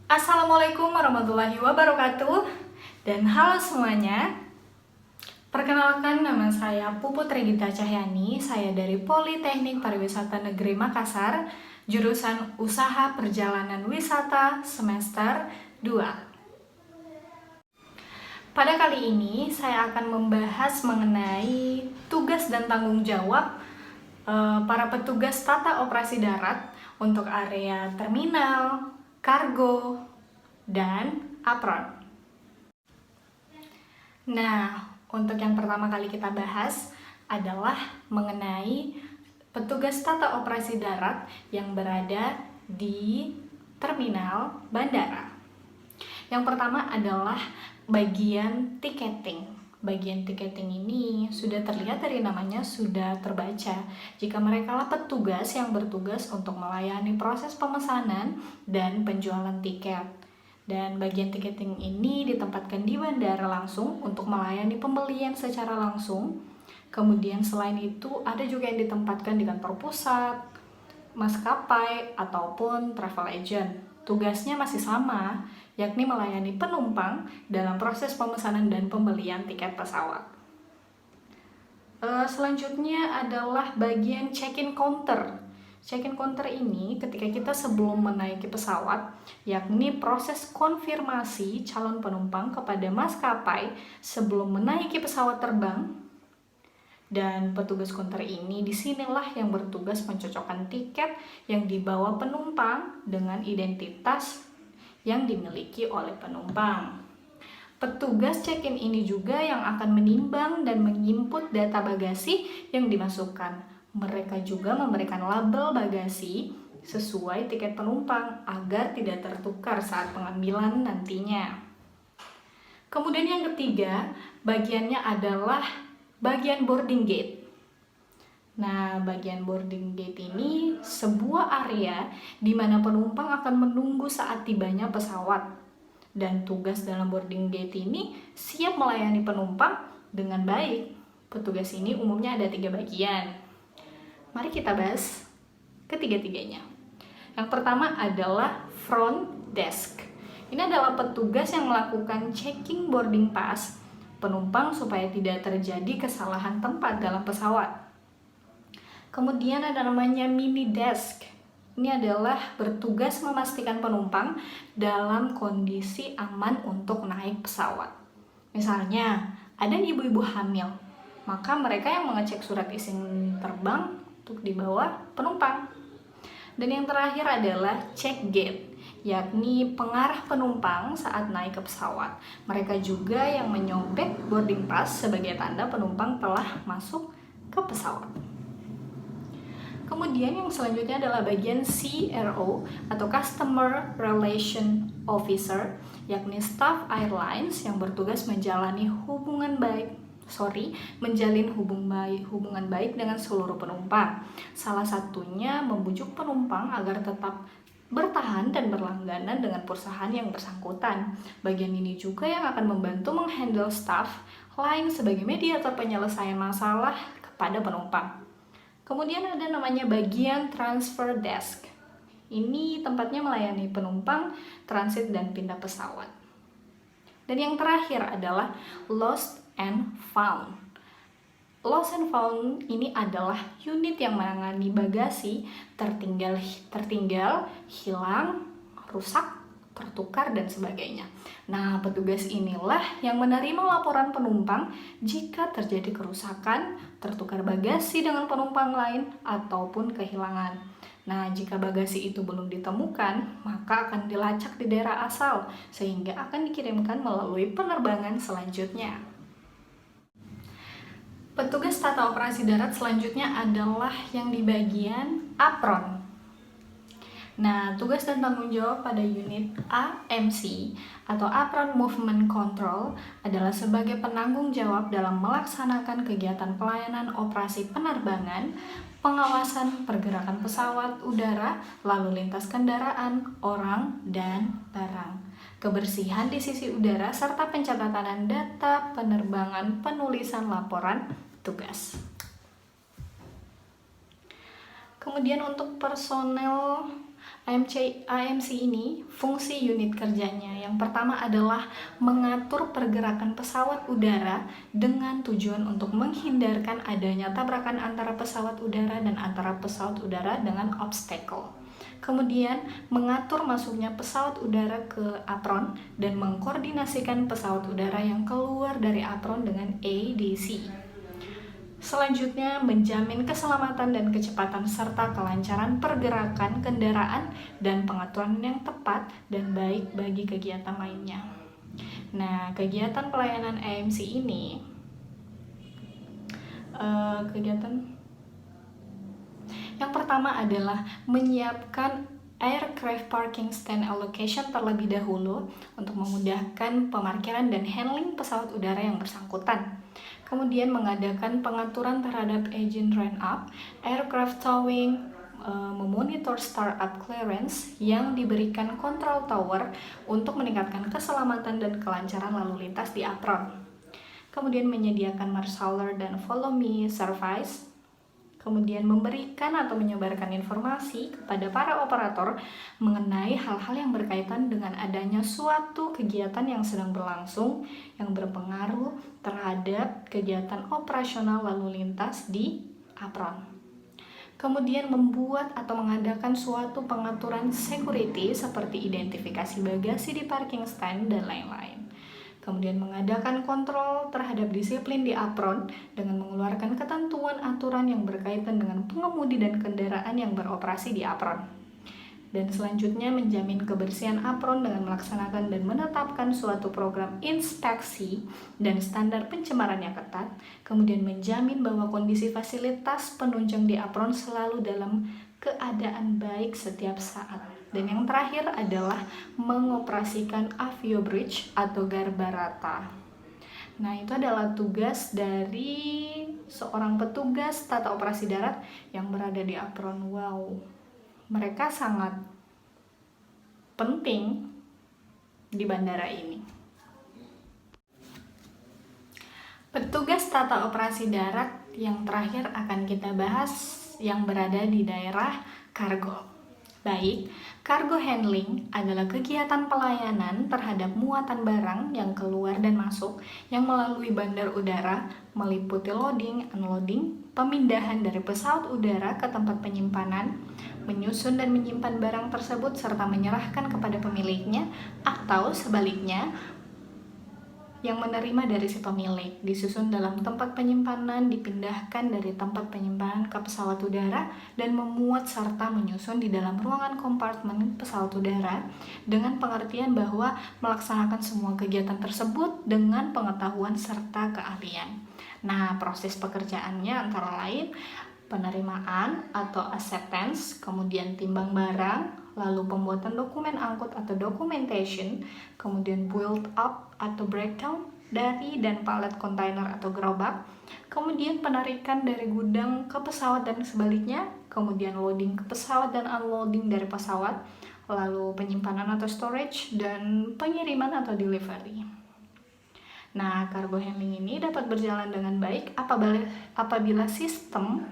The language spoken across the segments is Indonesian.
Assalamualaikum warahmatullahi wabarakatuh. Dan halo semuanya. Perkenalkan, nama saya Puput Regita Cahyani. Saya dari Politeknik Pariwisata Negeri Makassar, jurusan Usaha Perjalanan Wisata semester 2. Pada kali ini saya akan membahas mengenai tugas dan tanggung jawab para petugas tata operasi darat untuk area terminal, kargo, dan apron. Nah, untuk yang pertama kali kita bahas adalah mengenai petugas tata operasi darat yang berada di terminal bandara. Yang pertama adalah bagian tiketing. Bagian tiketing ini sudah terlihat dari namanya, sudah terbaca jika mereka lah petugas yang bertugas untuk melayani proses pemesanan dan penjualan tiket. Dan bagian tiketing ini ditempatkan di bandara langsung untuk melayani pembelian secara langsung. Kemudian selain itu ada juga yang ditempatkan di kantor pusat, maskapai, ataupun travel agent. Tugasnya masih sama, yakni melayani penumpang dalam proses pemesanan dan pembelian tiket pesawat. Selanjutnya adalah bagian check-in counter. Check-in counter ini ketika kita sebelum menaiki pesawat, yakni proses konfirmasi calon penumpang kepada maskapai sebelum menaiki pesawat terbang. Dan petugas counter ini disinilah yang bertugas mencocokkan tiket yang dibawa penumpang dengan identitas yang dimiliki oleh penumpang. Petugas check-in ini juga yang akan menimbang dan menginput data bagasi yang dimasukkan. Mereka juga memberikan label bagasi sesuai tiket penumpang agar tidak tertukar saat pengambilan nantinya. Kemudian yang ketiga, bagiannya adalah bagian boarding gate. Nah, bagian boarding gate ini sebuah area di mana penumpang akan menunggu saat tibanya pesawat. Dan tugas dalam boarding gate ini siap melayani penumpang dengan baik. Petugas ini umumnya ada 3 bagian. Mari kita bahas ketiga-tiganya. Yang pertama adalah front desk. Ini adalah petugas yang melakukan checking boarding pass penumpang supaya tidak terjadi kesalahan tempat dalam pesawat. Kemudian ada namanya mini desk. Ini adalah bertugas memastikan penumpang dalam kondisi aman untuk naik pesawat. Misalnya, ada ibu-ibu hamil, maka mereka yang mengecek surat izin terbang untuk dibawa penumpang. Dan yang terakhir adalah check gate, yakni pengarah penumpang saat naik ke pesawat. Mereka juga yang menyobek boarding pass sebagai tanda penumpang telah masuk ke pesawat. Kemudian yang selanjutnya adalah bagian CRO atau Customer Relation Officer, yakni staff airlines yang bertugas menjalin hubungan baik dengan seluruh penumpang. Salah satunya membujuk penumpang agar tetap bertahan dan berlangganan dengan perusahaan yang bersangkutan. Bagian ini juga yang akan membantu menghandle staff lain sebagai mediator penyelesaian masalah kepada penumpang. Kemudian ada namanya bagian transfer desk. Ini tempatnya melayani penumpang, transit, dan pindah pesawat. Dan yang terakhir adalah lost and found. Lost and found ini adalah unit yang menangani bagasi tertinggal, hilang, rusak, tertukar, dan sebagainya. Nah, petugas inilah yang menerima laporan penumpang jika terjadi kerusakan, tertukar bagasi dengan penumpang lain, ataupun kehilangan. Nah, jika bagasi itu belum ditemukan, maka akan dilacak di daerah asal, sehingga akan dikirimkan melalui penerbangan selanjutnya. Petugas tata operasi darat selanjutnya adalah yang di bagian apron. Nah, tugas dan tanggung jawab pada unit AMC atau Apron Movement Control adalah sebagai penanggung jawab dalam melaksanakan kegiatan pelayanan operasi penerbangan, pengawasan pergerakan pesawat udara, lalu lintas kendaraan, orang, dan barang, kebersihan di sisi udara, serta pencatatan data penerbangan, penulisan laporan tugas. Kemudian untuk personel AMC ini fungsi unit kerjanya yang pertama adalah mengatur pergerakan pesawat udara dengan tujuan untuk menghindarkan adanya tabrakan antara pesawat udara dan antara pesawat udara dengan obstacle. Kemudian mengatur masuknya pesawat udara ke apron dan mengkoordinasikan pesawat udara yang keluar dari apron dengan ADC. Selanjutnya, menjamin keselamatan dan kecepatan serta kelancaran pergerakan kendaraan dan pengaturan yang tepat dan baik bagi kegiatan lainnya. Nah, kegiatan pelayanan AMC ini yang pertama adalah menyiapkan aircraft parking stand allocation terlebih dahulu untuk memudahkan pemarkiran dan handling pesawat udara yang bersangkutan. Kemudian mengadakan pengaturan terhadap engine ramp up, aircraft towing, memonitor startup clearance yang diberikan control tower untuk meningkatkan keselamatan dan kelancaran lalu lintas di apron. Kemudian menyediakan Marshauer dan Follow Me service. Kemudian memberikan atau menyebarkan informasi kepada para operator mengenai hal-hal yang berkaitan dengan adanya suatu kegiatan yang sedang berlangsung yang berpengaruh terhadap kegiatan operasional lalu lintas di apron. Kemudian membuat atau mengadakan suatu pengaturan security seperti identifikasi bagasi di parking stand dan lain-lain. Kemudian mengadakan kontrol terhadap disiplin di apron dengan mengeluarkan ketentuan aturan yang berkaitan dengan pengemudi dan kendaraan yang beroperasi di apron. Dan selanjutnya menjamin kebersihan apron dengan melaksanakan dan menetapkan suatu program inspeksi dan standar pencemaran yang ketat. Kemudian menjamin bahwa kondisi fasilitas penunjang di apron selalu dalam keadaan baik setiap saat. Dan yang terakhir adalah mengoperasikan avio bridge atau garba rata. Nah, itu adalah tugas dari seorang petugas tata operasi darat yang berada di apron. Wow, mereka sangat penting di bandara ini. Petugas tata operasi darat yang terakhir akan kita bahas yang berada di daerah kargo. Baik, cargo handling adalah kegiatan pelayanan terhadap muatan barang yang keluar dan masuk yang melalui bandar udara, meliputi loading, unloading, pemindahan dari pesawat udara ke tempat penyimpanan, menyusun dan menyimpan barang tersebut serta menyerahkan kepada pemiliknya, atau sebaliknya yang menerima dari si pemilik, disusun dalam tempat penyimpanan, dipindahkan dari tempat penyimpanan ke pesawat udara, dan memuat serta menyusun di dalam ruangan kompartemen pesawat udara dengan pengertian bahwa melaksanakan semua kegiatan tersebut dengan pengetahuan serta keahlian. Nah, proses pekerjaannya antara lain penerimaan atau acceptance, kemudian timbang barang, lalu pembuatan dokumen angkut atau documentation, kemudian build up atau breakdown dari dan palet kontainer atau gerobak, kemudian penarikan dari gudang ke pesawat dan sebaliknya, kemudian loading ke pesawat dan unloading dari pesawat, lalu penyimpanan atau storage, dan pengiriman atau delivery. Nah, cargo handling ini dapat berjalan dengan baik apabila sistem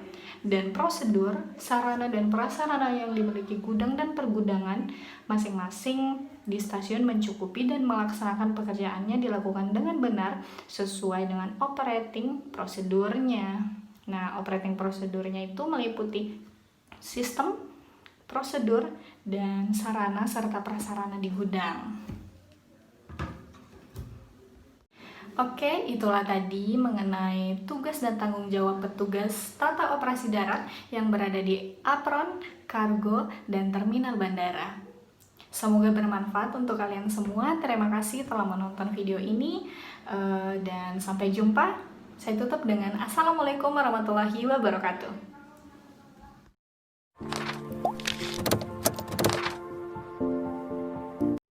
dan prosedur, sarana dan prasarana yang dimiliki gudang dan pergudangan masing-masing di stasiun mencukupi dan melaksanakan pekerjaannya dilakukan dengan benar sesuai dengan operating prosedurnya. Nah, operating prosedurnya itu meliputi sistem, prosedur, dan sarana serta prasarana di gudang. Oke, itulah tadi mengenai tugas dan tanggung jawab petugas tata operasi darat yang berada di apron, kargo, dan terminal bandara. Semoga bermanfaat untuk kalian semua. Terima kasih telah menonton video ini dan sampai jumpa. Saya tutup dengan Assalamualaikum warahmatullahi wabarakatuh.